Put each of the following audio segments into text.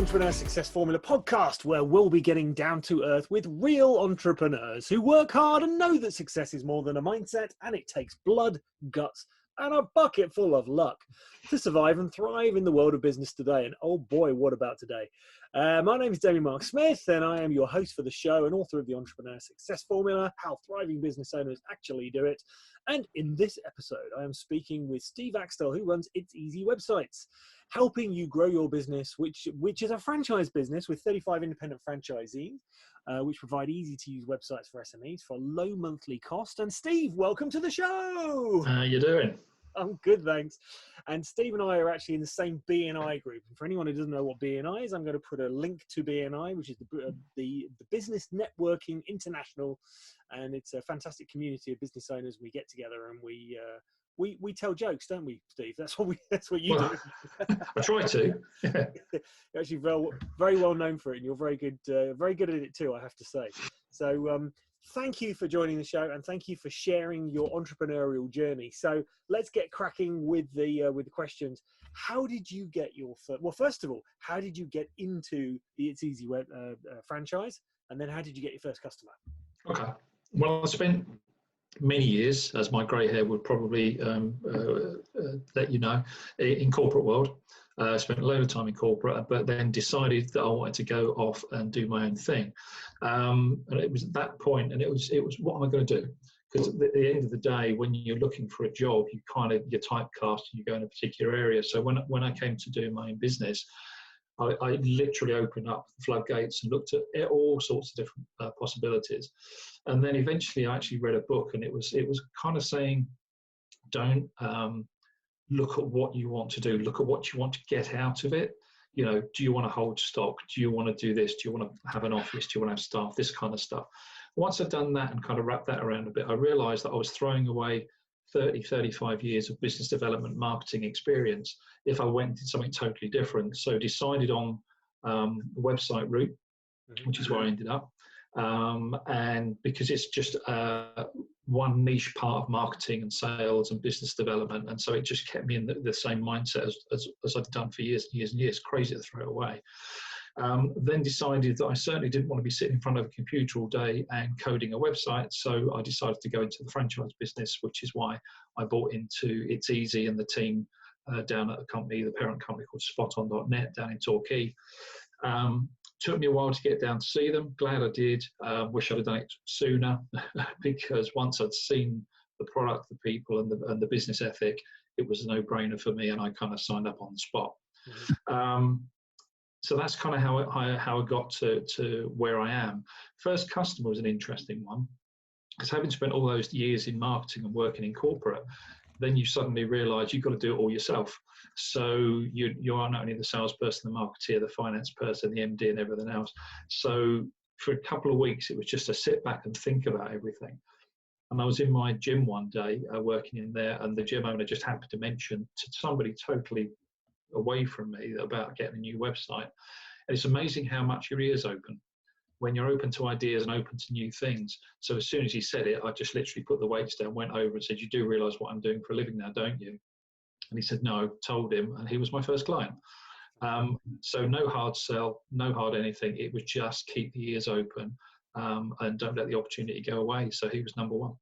Entrepreneur Success Formula podcast, where we'll be getting down to earth with real entrepreneurs who work hard and know that success is more than a mindset, and it takes blood, guts, and a bucket full of luck to survive and thrive in the world of business today. And oh boy, what about today? My name is Damien Mark Smith, and I am your host for the show and author of the Entrepreneur Success Formula, How Thriving Business Owners Actually Do It. And in this episode, I am speaking with Steve Axtell, who runs It's Easy Websites, helping you grow your business, which is a franchise business with 35 independent franchisees, which provide easy-to-use websites for SMEs for a low monthly cost. And Steve, welcome to the show. How you doing? I'm good, thanks. And Steve and I are actually in the same BNI group. And for anyone who doesn't know what BNI is, I'm going to put a link to BNI, which is the Business Networking International, and it's a fantastic community of business owners. We get together and we tell jokes, don't we, Steve? That's what you do. I try to. You're actually very well known for it, and you're very good at it too, I have to say. So thank you for joining the show, and thank you for sharing your entrepreneurial journey. So let's get cracking with the questions. How did you get your first? Well, first of all, how did you get into the It's Easy Web franchise, and then how did you get your first customer? Okay. Well, I spent many years, as my grey hair would probably let you know, in corporate world. I spent a load of time in corporate, but then decided that I wanted to go off and do my own thing. And it was at that point, and it was what am I going to do? Because at the end of the day, when you're looking for a job, you're typecast and you go in a particular area. So when I came to do my own business, I literally opened up the floodgates and looked at all sorts of different possibilities. And then eventually I actually read a book, and it was kind of saying, don't look at what you want to do, look at what you want to get out of it. You know, do you want to hold stock? Do you want to do this? Do you want to have an office? Do you want to have staff? This kind of stuff. Once I've done that and kind of wrapped that around a bit, I realized that I was throwing away 35 years of business development marketing experience if I went and did something totally different. So decided on the website route, which is where I ended up. And because it's just one niche part of marketing and sales and business development, and so it just kept me in the same mindset as I've done for years and years and years. Crazy to throw it away. Then decided that I certainly didn't want to be sitting in front of a computer all day and coding a website, so I decided to go into the franchise business, which is why I bought into It's Easy and the team down at the parent company called spoton.net down in Torquay. Took me a while to get down to see them. Glad I did. Wish I'd have done it sooner because once I'd seen the product, the people, and the business ethic, it was a no-brainer for me, and I kind of signed up on the spot. So that's kind of how I got to where I am. First customer was an interesting one, because having spent all those years in marketing and working in corporate, then you suddenly realise you've got to do it all yourself. So you are not only the salesperson, the marketeer, the finance person, the MD, and everything else. So for a couple of weeks, it was just to sit back and think about everything. And I was in my gym one day working in there, and the gym owner just happened to mention to somebody totally away from me about getting a new website. And it's amazing how much your ears open when you're open to ideas and open to new things. So as soon as he said it, I just literally put the weights down, went over and said, you do realise what I'm doing for a living now, don't you? And he said, no. Told him, and he was my first client. So no hard sell, no hard anything. It was just keep the ears open and don't let the opportunity go away. So he was number one.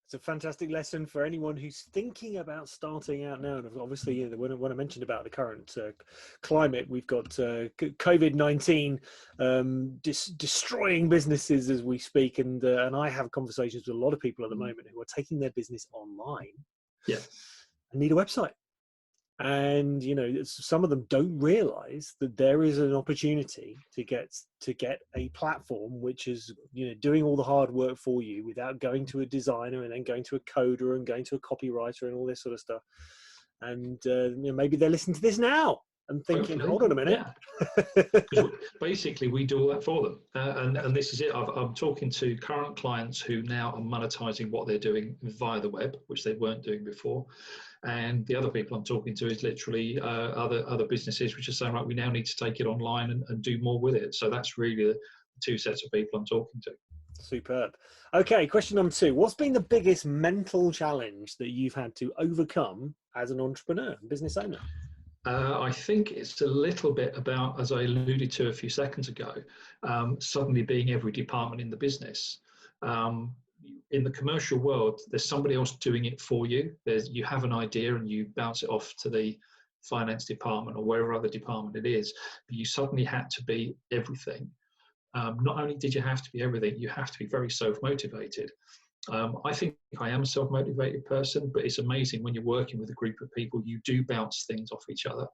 It's a fantastic lesson for anyone who's thinking about starting out now. And obviously, when I mentioned about the current climate, we've got COVID-19 destroying businesses as we speak. And I have conversations with a lot of people at the moment who are taking their business online. Yeah. And need a website. And some of them don't realize that there is an opportunity to get a platform which is doing all the hard work for you without going to a designer and then going to a coder and going to a copywriter and all this sort of stuff. And maybe they're listening to this now and thinking, hold on a minute. Yeah. Basically, we do all that for them. And this is it. I'm talking to current clients who now are monetizing what they're doing via the web, which they weren't doing before. And the other people I'm talking to is literally other businesses which are saying, right, we now need to take it online and do more with it. So that's really the two sets of people I'm talking to. Superb. Okay, question number 2. What's been the biggest mental challenge that you've had to overcome as an entrepreneur, business owner? I think it's a little bit about, as I alluded to a few seconds ago, suddenly being every department in the business. Um, in the commercial world, there's somebody else doing it for you. You have an idea and you bounce it off to the finance department or wherever other department it is, but you suddenly had to be everything. Not only did you have to be everything, you have to be very self-motivated. I think I am a self-motivated person, but it's amazing when you're working with a group of people, you do bounce things off each other.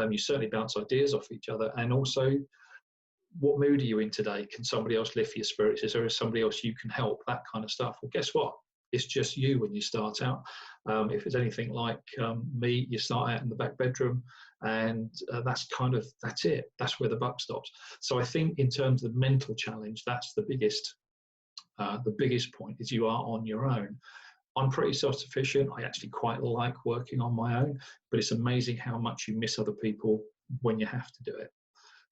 You certainly bounce ideas off each other. And also, what mood are you in today? Can somebody else lift your spirits? Is there somebody else you can help? That kind of stuff. Well, guess what? It's just you when you start out. If it's anything like me, you start out in the back bedroom, and that's it. That's where the buck stops. So I think in terms of the mental challenge, that's the biggest point, is you are on your own. I'm pretty self-sufficient. I actually quite like working on my own, but it's amazing how much you miss other people when you have to do it.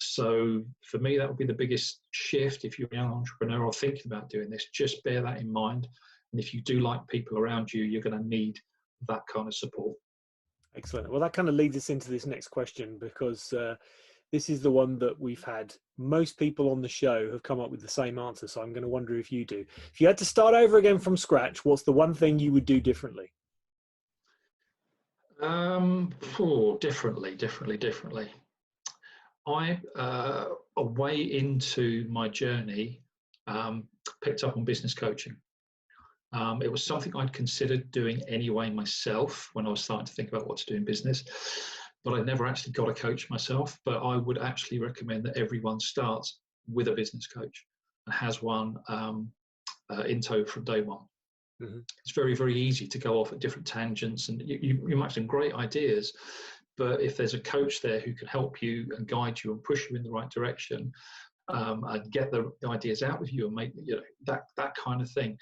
So for me, that would be the biggest shift. If you're a young entrepreneur or thinking about doing this, just bear that in mind. And if you do like people around you, you're going to need that kind of support. Excellent. Well, that kind of leads us into this next question, because this is the one that we've had most people on the show have come up with the same answer. So I'm going to wonder if you do. If you had to start over again from scratch, what's the one thing you would do differently? Differently. I, a way into my journey, picked up on business coaching. It was something I'd considered doing anyway myself when I was starting to think about what to do in business, but I never actually got a coach myself. But I would actually recommend that everyone starts with a business coach and has one in tow from day one. Mm-hmm. It's very, very easy to go off at different tangents, and you might have some great ideas, but if there's a coach there who can help you and guide you and push you in the right direction, and get the ideas out with you and make that kind of thing,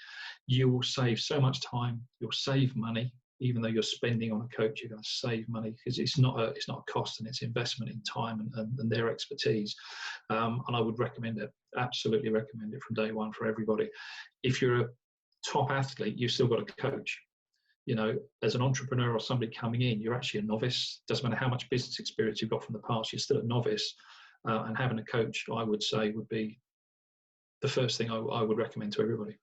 you will save so much time. You'll save money. Even though you're spending on a coach, you're going to save money, because it's not a cost, and it's investment in time and their expertise. And I would recommend it, absolutely recommend it from day one for everybody. If you're a top athlete, you've still got a coach. As an entrepreneur or somebody coming in, you're actually a novice. Doesn't matter how much business experience you've got from the past, you're still a novice. And having a coach, I would say, would be the first thing I would recommend to everybody.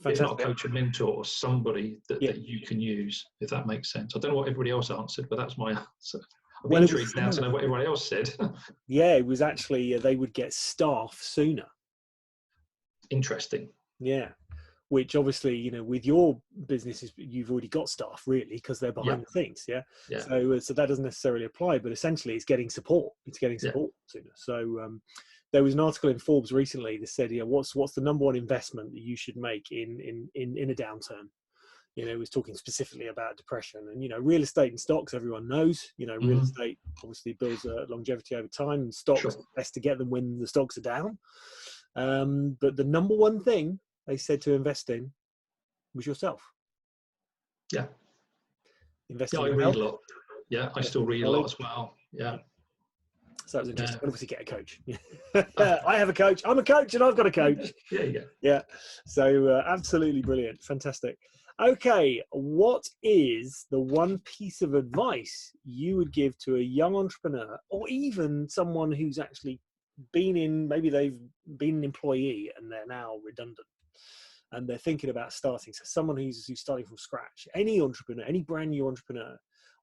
Fantastic. If not a coach, a mentor, or somebody that you can use, if that makes sense. I don't know what everybody else answered, but that's my answer. I'm intrigued now to know what everybody else said. Yeah, it was actually, they would get staff sooner. Interesting. Yeah. Which obviously, with your businesses, you've already got staff, really, because they're behind the scenes. Yeah. So that doesn't necessarily apply, but essentially it's getting support. It's getting support sooner. So there was an article in Forbes recently that said, what's the number one investment that you should make in a downturn? It was talking specifically about depression, and real estate and stocks, everyone knows, real estate obviously builds longevity over time, and stocks, best to get them when the stocks are down. But the number one thing they said to invest in was yourself. Yeah. Invest in I read a lot. Yeah, I still read a lot as well. Yeah. So that was interesting. Obviously, get a coach. I have a coach. I'm a coach, and I've got a coach. Yeah. So absolutely brilliant. Fantastic. Okay, what is the one piece of advice you would give to a young entrepreneur, or even someone who's actually maybe they've been an employee and they're now redundant, and they're thinking about starting? So someone who's starting from scratch, any entrepreneur, any brand new entrepreneur,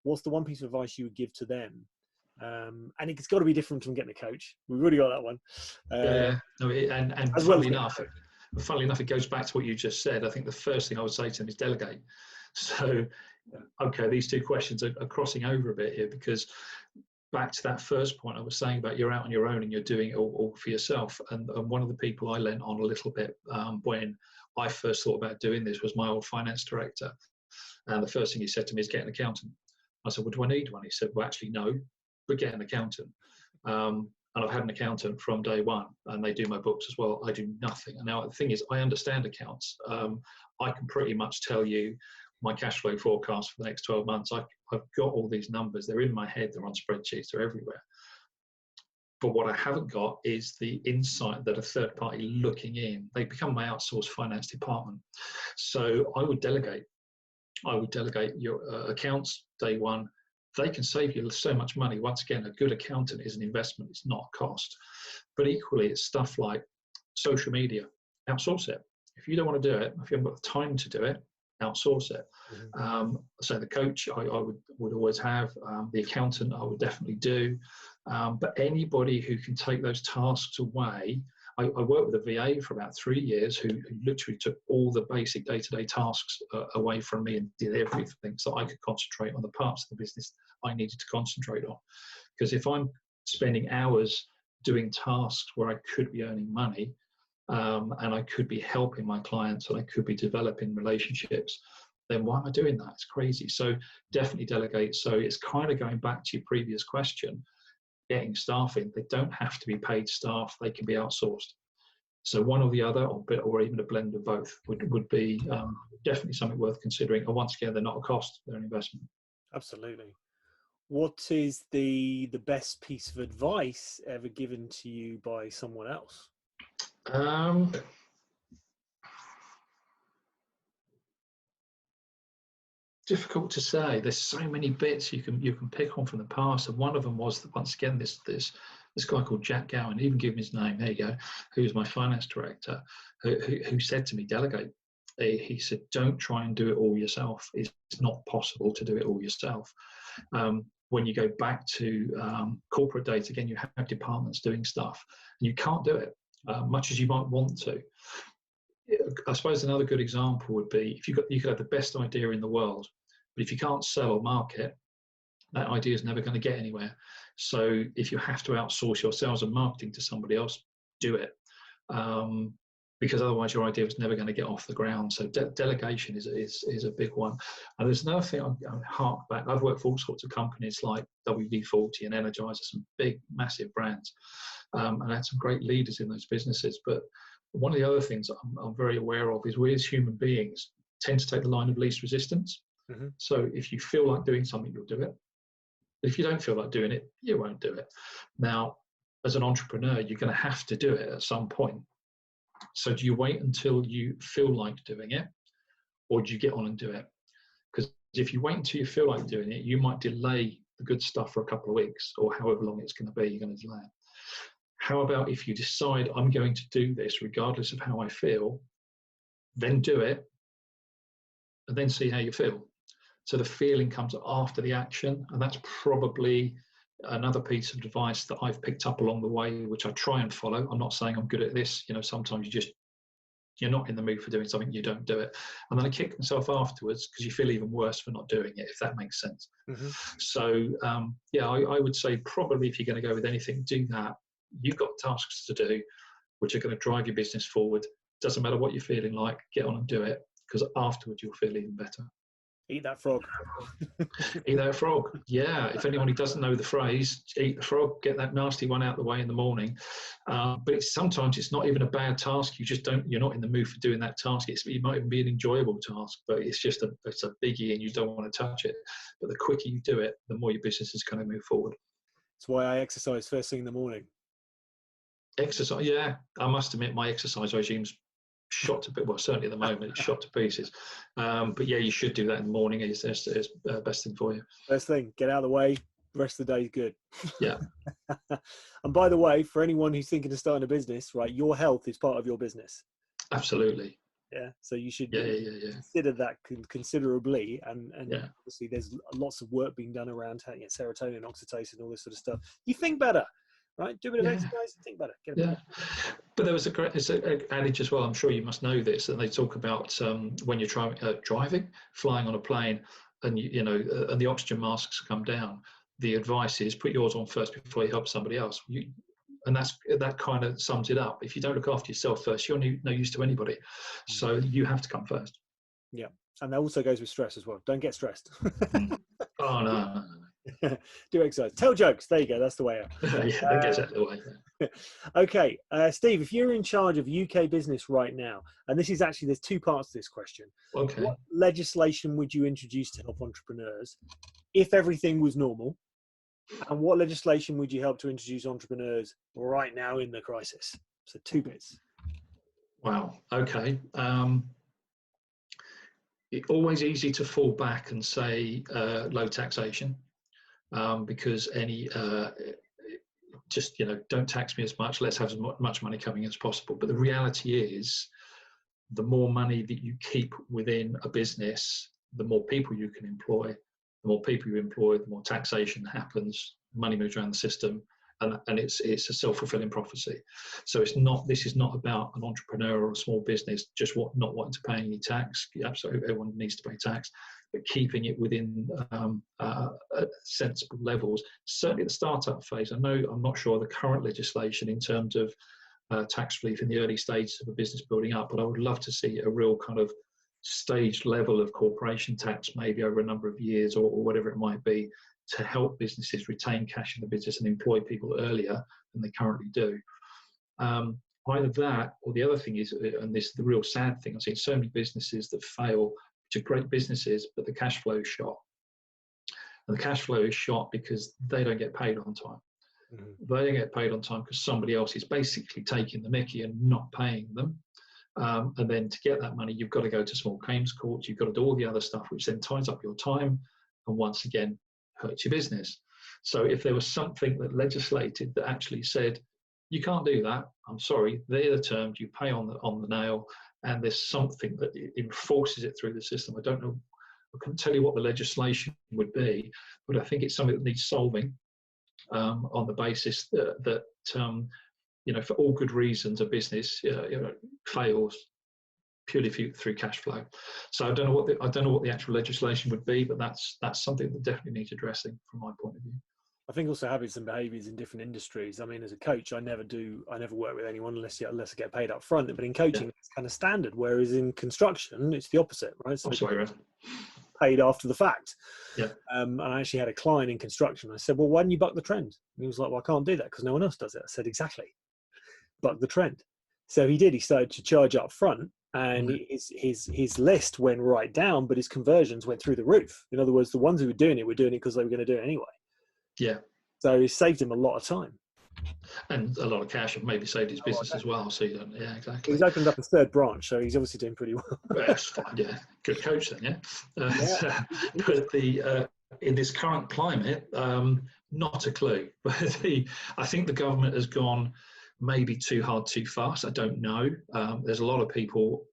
what's the one piece of advice you would give to them? And it's got to be different from getting a coach. We've already got that one. And funnily enough, it goes back to what you just said. I think the first thing I would say to them is delegate. So, okay, these two questions are crossing over a bit here, because back to that first point I was saying about you're out on your own and you're doing it all for yourself. And one of the people I lent on a little bit when I first thought about doing this was my old finance director. And the first thing he said to me is, get an accountant. I said, well, do I need one? He said, well, actually, no, but get an accountant. And I've had an accountant from day one, and they do my books as well. I do nothing. And now the thing is, I understand accounts. I can pretty much tell you my cash flow forecast for the next 12 months. I've got all these numbers. They're in my head. They're on spreadsheets. They're everywhere. But what I haven't got is the insight that a third party looking in, they become my outsourced finance department. So I would delegate. I would delegate your accounts day one, they can save you so much money. Once again, a good accountant is an investment, it's not a cost. But equally, it's stuff like social media, outsource it. If you don't want to do it, if you haven't got the time to do it, outsource it. So the coach I would always have, the accountant I would definitely do, but anybody who can take those tasks away. I worked with a VA for about 3 years who literally took all the basic day-to-day tasks away from me and did everything so I could concentrate on the parts of the business I needed to concentrate on. Because if I'm spending hours doing tasks where I could be earning money, and I could be helping my clients and I could be developing relationships, then why am I doing that? It's crazy. So definitely delegate. So it's kind of going back to your previous question, getting staff in. They don't have to be paid staff. They can be outsourced. So one or the other, or even a blend of both would be definitely something worth considering. And once again, they're not a cost, they're an investment. Absolutely. What is the best piece of advice ever given to you by someone else? Difficult to say. There's so many bits you can pick on from the past, and one of them was that once again this guy called Jack Gowan, even give him his name. There you go. Who was my finance director, who said to me, delegate. He said, don't try and do it all yourself. It's not possible to do it all yourself. When you go back to corporate data, again, you have departments doing stuff, and you can't do it much as you might want to. I suppose another good example would be if you could have the best idea in the world, but if you can't sell or market, that idea is never going to get anywhere. So if you have to outsource your sales and marketing to somebody else, do it, because otherwise your idea is never going to get off the ground. So delegation is a big one. And there's another thing I hark back. I've worked for all sorts of companies like WD-40 and Energizer, some big, massive brands, and I had some great leaders in those businesses. But one of the other things I'm very aware of is we as human beings tend to take the line of least resistance. So if you feel like doing something, you'll do it. If you don't feel like doing it, you won't do it. Now, as an entrepreneur, you're going to have to do it at some point. So do you wait until you feel like doing it, or do you get on and do it? Because if you wait until you feel like doing it, you might delay the good stuff for a couple of weeks or however long it's going to be, you're going to delay it. How about if you decide I'm going to do this regardless of how I feel, then do it, and then see how you feel. So the feeling comes after the action, and that's probably another piece of advice that I've picked up along the way, which I try and follow. I'm not saying I'm good at this. Sometimes you're not in the mood for doing something, you don't do it. And then I kick myself afterwards because you feel even worse for not doing it, if that makes sense. So I would say probably if you're going to go with anything, do that. You've got tasks to do, which are going to drive your business forward. Doesn't matter what you're feeling like, get on and do it, because afterwards you'll feel even better. Eat that frog. Eat that frog. Yeah. If anyone who doesn't know the phrase, eat the frog, get that nasty one out of the way in the morning. But sometimes it's not even a bad task. You're not in the mood for doing that task. It might even be an enjoyable task, but it's a biggie and you don't want to touch it. But the quicker you do it, the more your business is going to move forward. That's why I exercise first thing in the morning. Exercise, yeah. I must admit my exercise regime's shot to bit. Well, certainly at the moment it's shot to pieces. But yeah, you should do that in the morning. It's best thing for you. Best thing, get out of the way. The rest of the day is good. Yeah. And by the way, for anyone who's thinking of starting a business, right, your health is part of your business. Absolutely. Yeah. So you should consider that considerably. And obviously there's lots of work being done around serotonin, oxytocin, all this sort of stuff. You think better. Right, do a bit of exercise and think better. But there was an adage as well. I'm sure you must know this, and they talk about when you're driving, flying on a plane, and and the oxygen masks come down. The advice is put yours on first before you help somebody else. And that kind of sums it up. If you don't look after yourself first, you're no use to anybody. So you have to come first. Yeah, and that also goes with stress as well. Don't get stressed. Oh no. Do exercise. Tell jokes. There you go. That's the way out. That gets out of the way. Okay, Steve, if you're in charge of UK business right now, and this is actually, there's two parts to this question. Okay. What legislation would you introduce to help entrepreneurs if everything was normal? And what legislation would you help to introduce entrepreneurs right now in the crisis? So 2 bits. Wow. Okay. It's always easy to fall back and say low taxation. because any just, don't tax me as much. Let's have as much money coming as possible. But the reality is, the more money that you keep within a business, the more people you can employ. The more people you employ, the more taxation happens. Money moves around the system, and it's a self-fulfilling prophecy. So this is not about an entrepreneur or a small business just not wanting to pay any tax. Absolutely, everyone needs to pay tax, but keeping it within sensible levels. Certainly, at the startup phase. I'm not sure of the current legislation in terms of tax relief in the early stages of a business building up, but I would love to see a real kind of staged level of corporation tax, maybe over a number of years or whatever it might be, to help businesses retain cash in the business and employ people earlier than they currently do. Either that, or the other thing is, and this is the real sad thing, I've seen so many businesses that fail, which are great businesses, but the cash flow is shot. And the cash flow is shot because they don't get paid on time. They don't get paid on time because somebody else is basically taking the mickey and not paying them. And then to get that money, you've got to go to small claims courts. You've got to do all the other stuff, which then ties up your time and once again hurts your business. So if there was something that legislated that actually said, you can't do that, I'm sorry, they're the terms, you pay on the nail, and there's something that enforces it through the system. I don't know, I couldn't tell you what the legislation would be, but I think it's something that needs solving. On the basis that for all good reasons, a business fails purely through cash flow. So I don't know what the actual legislation would be, but that's something that definitely needs addressing from my point of view. I think also habits and behaviours in different industries. I mean, as a coach, I never work with anyone unless I get paid up front. But in coaching, it's kind of standard. Whereas in construction, it's the opposite, right? So paid after the fact. Yeah. And I actually had a client in construction. I said, well, why didn't you buck the trend? And he was like, well, I can't do that because no one else does it. I said, exactly. Buck the trend. So he did. He started to charge up front, and his list went right down, but his conversions went through the roof. In other words, the ones who were doing it because they were going to do it anyway. Yeah. So it saved him a lot of time. And a lot of cash, and maybe saved his business as well. So you don't, yeah, exactly. He's opened up a third branch, so he's obviously doing pretty well. That's fine, yeah. Good coach then, yeah. But in this current climate, not a clue. But I think the government has gone maybe too hard, too fast. I don't know. There's a lot of people,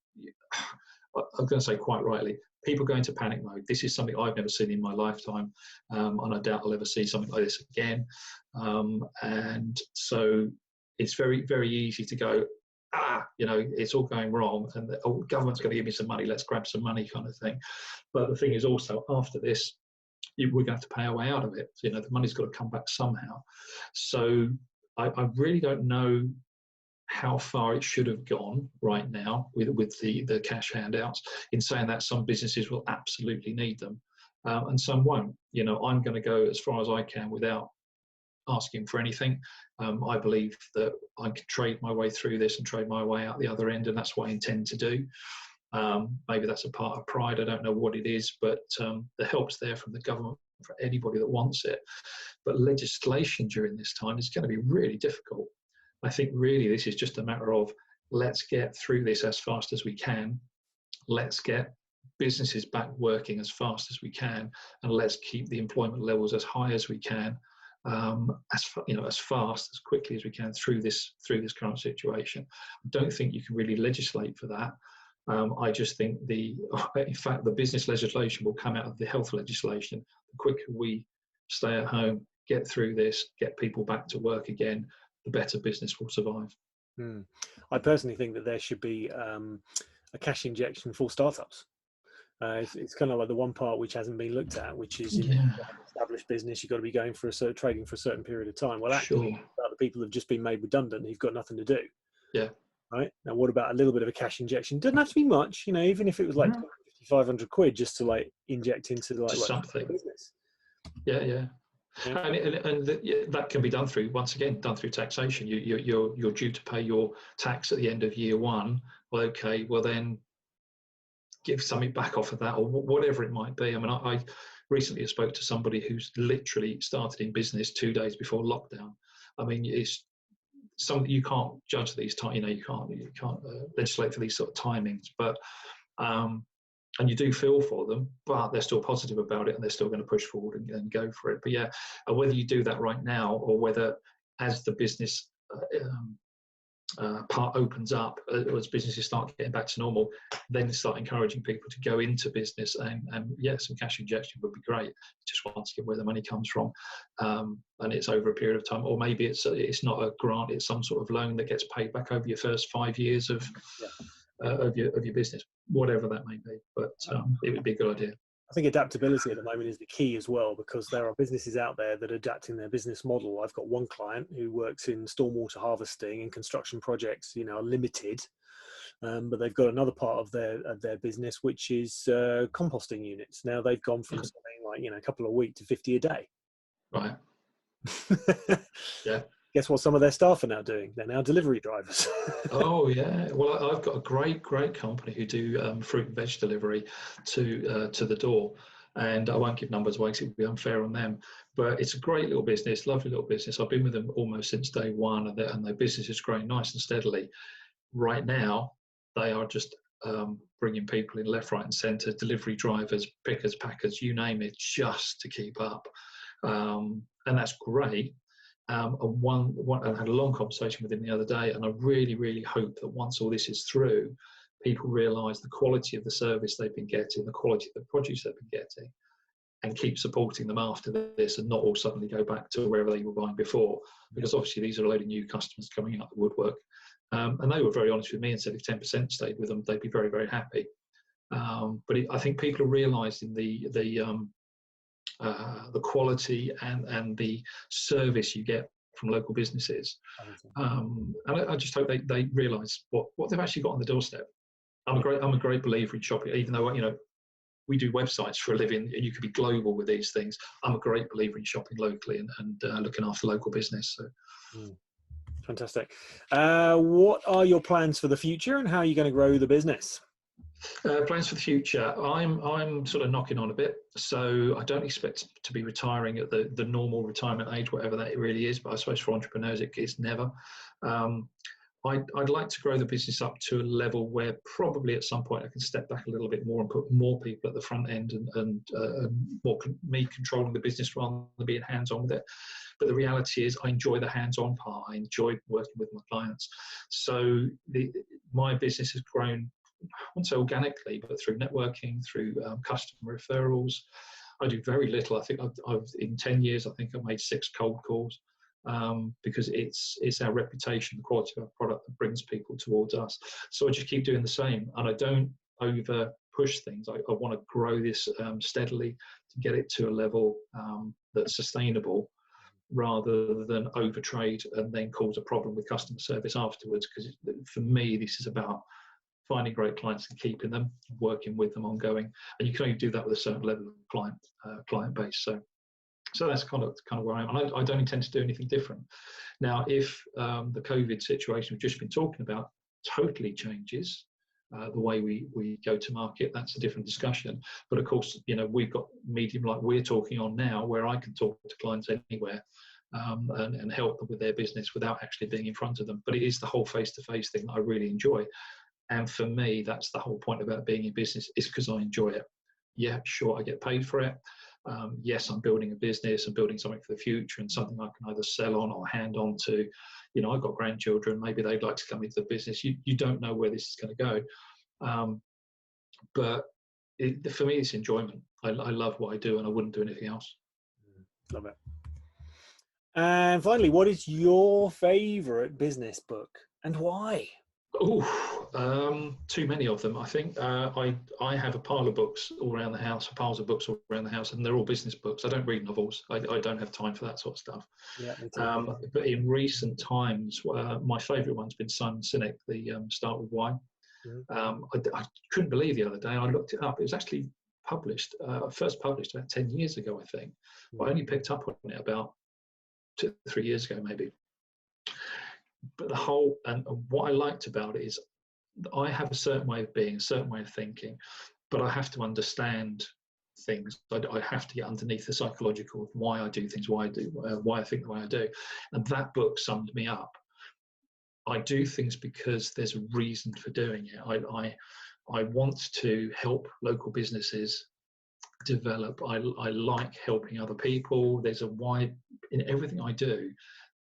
I'm going to say quite rightly, people go into panic mode. This is something I've never seen in my lifetime, and I doubt I'll ever see something like this again. And so it's very, very easy to go, it's all going wrong, and the government's going to give me some money, let's grab some money kind of thing. But the thing is also, after this, we're going to have to pay our way out of it. So, the money's got to come back somehow. So I really don't know how far it should have gone right now with the cash handouts. In saying that, some businesses will absolutely need them, and some won't. I'm going to go as far as I can without asking for anything. I believe that I can trade my way through this and trade my way out the other end, and that's what I intend to do. Maybe that's a part of pride, I don't know what it is, but the help's there from the government for anybody that wants it. But legislation during this time is going to be really difficult. I think really this is just a matter of, let's get through this as fast as we can. Let's get businesses back working as fast as we can, and let's keep the employment levels as high as we can, as fast, as quickly as we can through this current situation. I don't think you can really legislate for that. I just think in fact, the business legislation will come out of the health legislation. The quicker we stay at home, get through this, get people back to work again, the better business will survive. I personally think that there should be a cash injection for startups. It's kind of like the one part which hasn't been looked at, which is established business. You've got to be going for trading for a certain period of time. Well, actually, about the people who've just been made redundant, who've got nothing to do. Yeah. Right. Now, what about a little bit of a cash injection? Doesn't have to be much, even if it was like 500 quid, just to inject into something. Business. Yeah. And that can be done through taxation. You're due to pay your tax at the end of year one. Well, okay, well then give something back off of that, or whatever it might be. I mean, I recently spoke to somebody who's literally started in business 2 days before lockdown. I mean, it's something you can't judge these times. You can't legislate for these sort of timings, but and you do feel for them, but they're still positive about it and they're still going to push forward and go for it. But yeah, whether you do that right now or whether as the business part opens up, as businesses start getting back to normal, then start encouraging people to go into business, and yeah, some cash injection would be great. Just once again, where the money comes from, and it's over a period of time, or maybe it's not a grant, it's some sort of loan that gets paid back over your first 5 years of your business, whatever that may be. But it would be a good idea. I think adaptability at the moment is the key as well, because there are businesses out there that are adapting their business model. I've got one client who works in stormwater harvesting, and construction projects, are limited. But they've got another part of their business, which is composting units. Now they've gone from something like, a couple of weeks to 50 a day. Right. Yeah. Guess what some of their staff are now doing? They're now delivery drivers. Oh yeah. Well, I've got a great company who do fruit and veg delivery to the door, and I won't give numbers away because it would be unfair on them. But it's a great little business, lovely little business. I've been with them almost since day one, and their business is growing nice and steadily. Right now, they are just bringing people in left, right, and centre, delivery drivers, pickers, packers, you name it, just to keep up, and that's great. I had a long conversation with him the other day, and I really, really hope that once all this is through, people realise the quality of the service they've been getting, the quality of the produce they've been getting, and keep supporting them after this, and not all suddenly go back to wherever they were buying before, because obviously these are a load of new customers coming out of the woodwork. And they were very honest with me and said if 10% stayed with them, they'd be very, very happy. But I think people are realising the quality and the service you get from local businesses. And I just hope they realise what they've actually got on the doorstep. I'm a great believer in shopping, even though we do websites for a living, and you could be global with these things. I'm a great believer in shopping locally and looking after local business. So. Fantastic. What are your plans for the future, and how are you going to grow the business? Plans for the future. I'm sort of knocking on a bit, so I don't expect to be retiring at the normal retirement age, whatever that really is. But I suppose for entrepreneurs, it's never. I'd like to grow the business up to a level where probably at some point I can step back a little bit more and put more people at the front end and more me controlling the business rather than being hands-on with it. But the reality is I enjoy the hands-on part. I enjoy working with my clients. So my business has grown, I wouldn't say organically, but through networking, through customer referrals. I do very little. I think I've in 10 years, I think I've made 6 cold calls. Because it's our reputation, the quality of our product that brings people towards us. So I just keep doing the same, and I don't over push things. I want to grow this steadily to get it to a level that's sustainable, rather than overtrade and then cause a problem with customer service afterwards. Because for me, this is about finding great clients and keeping them, working with them ongoing, and you can only do that with a certain level of client base. So that's kind of where I am, and I don't intend to do anything different. Now, if the COVID situation we've just been talking about totally changes the way we go to market, that's a different discussion. But of course, we've got medium like we're talking on now, where I can talk to clients anywhere and help them with their business without actually being in front of them. But it is the whole face-to-face thing that I really enjoy, and for me, that's the whole point about being in business, is because I enjoy it. Yeah, sure, I get paid for it. Yes, I'm building a business and building something for the future, and something I can either sell on or hand on to. I've got grandchildren, maybe they'd like to come into the business. You don't know where this is going to go. But for me, it's enjoyment. I love what I do, and I wouldn't do anything else. Love it. And finally, what is your favourite business book, and why? Too many of them. I think I have a pile of books all around the house, piles of books all around the house, and they're all business books. I don't read novels. I don't have time for that sort of stuff. Yeah, me too. But in recent times, my favourite one's been Simon Sinek, the Start With Why. I couldn't believe the other day, I looked it up. It was actually first published about 10 years ago, I think. But I only picked up on it about 2 or 3 years ago, maybe. But and what I liked about it is I have a certain way of being, a certain way of thinking, but I have to understand things. I have to get underneath the psychological of why I do things, why I think the way I do. And that book summed me up. I do things because there's a reason for doing it. I want to help local businesses develop. I like helping other people. There's a wide, in everything I do,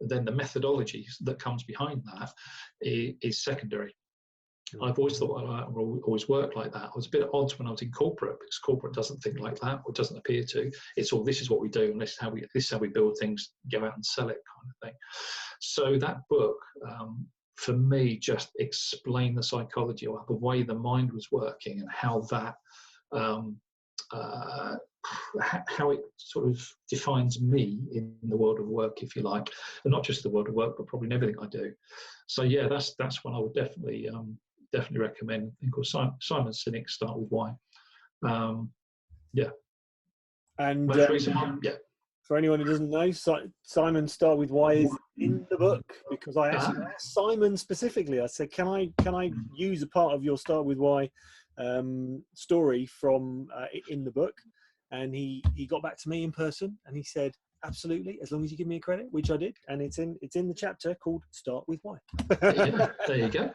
then the methodologies that comes behind that is secondary. I've always thought I always work like that. I was a bit odd when I was in corporate, because corporate doesn't think like that, or doesn't appear to. It's all, this is what we do, and this is how we build things, go out and sell it, kind of thing. So that book, for me, just explained the psychology of the way the mind was working, and how that how it sort of defines me in the world of work, if you like, and not just the world of work, but probably in everything I do. So yeah, that's one I would definitely recommend. I think called Simon Sinek's Start With Why. Yeah. And yeah. For anyone who doesn't know, Simon Start With Why is in the book, because I actually asked Simon specifically. I said, can I use a part of your Start With Why story from in the book? And he got back to me in person, and he said, absolutely, as long as you give me a credit, which I did, and it's in the chapter called Start With Why. Yeah, there you go.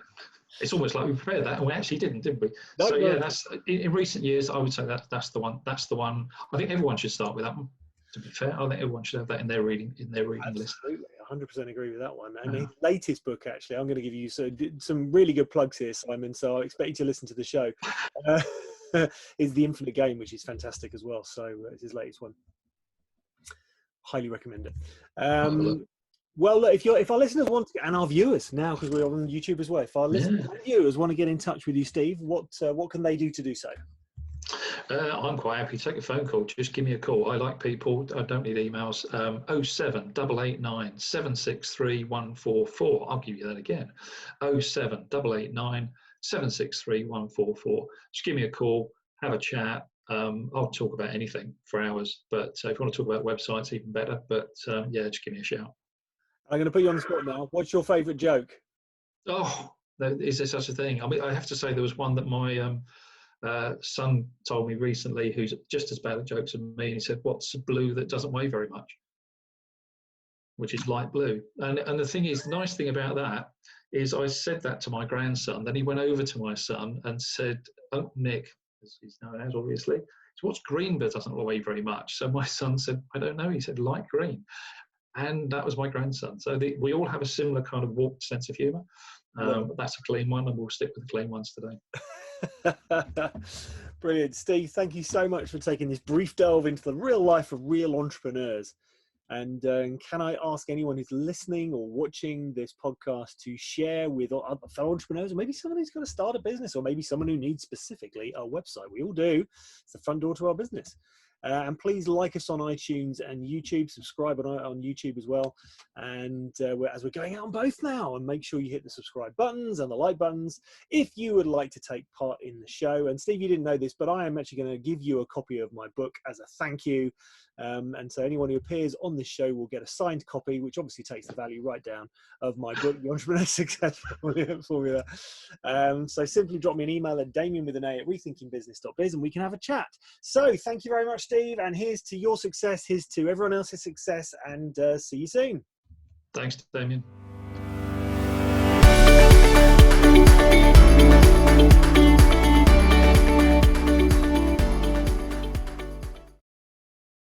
It's almost like we prepared that, and we actually didn't we? No, so yeah, that's in recent years, I would say that's the one. That's the one. I think everyone should start with that one. To be fair, I think everyone should have that in their reading list. Absolutely, 100% agree with that one. And his latest book, actually, I'm going to give you some really good plugs here, Simon. So I expect you to listen to the show. Is The Infinite Game, which is fantastic as well. So it's his latest one. Highly recommend it. Well, look, if our listeners want to, and our viewers now, because we're on YouTube as well, if our listeners and viewers want to get in touch with you, Steve, what can they do to do so? I'm quite happy to take a phone call. Just give me a call. I like people. I don't need emails. 07889 763 144. I'll give you that again. 07889 763 144. Just give me a call. Have a chat. I'll talk about anything for hours. But if you want to talk about websites, even better. But yeah, just give me a shout. I'm going to put you on the spot now. What's your favourite joke? Oh, is there such a thing? I mean, I have to say there was one that my son told me recently, who's just as bad at jokes as me. And he said, "What's blue that doesn't weigh very much?" Which is light blue. And the thing is, the nice thing about that is I said that to my grandson. Then he went over to my son and said, "Oh, Nick," as he's known as, obviously, "so what's green but doesn't weigh very much?" So my son said, "I don't know." He said, "Light green." And that was my grandson. So we all have a similar kind of warped sense of humour. That's a clean one, and we'll stick with the clean ones today. Brilliant. Steve, thank you so much for taking this brief delve into the real life of real entrepreneurs. And can I ask anyone who's listening or watching this podcast to share with other fellow entrepreneurs, or maybe someone who's going to start a business, or maybe someone who needs specifically a website? We all do. It's the front door to our business. And please like us on iTunes and YouTube, subscribe on YouTube as well. And as we're going out on both now, and make sure you hit the subscribe buttons and the like buttons if you would like to take part in the show. And Steve, you didn't know this, but I am actually going to give you a copy of my book as a thank you. And so anyone who appears on this show will get a signed copy, which obviously takes the value right down, of my book, The Entrepreneur Success Formula. So simply drop me an email at damien@rethinkingbusiness.biz, and we can have a chat. So thank you very much, Steve, and here's to your success, here's to everyone else's success, and see you soon. Thanks, Damien.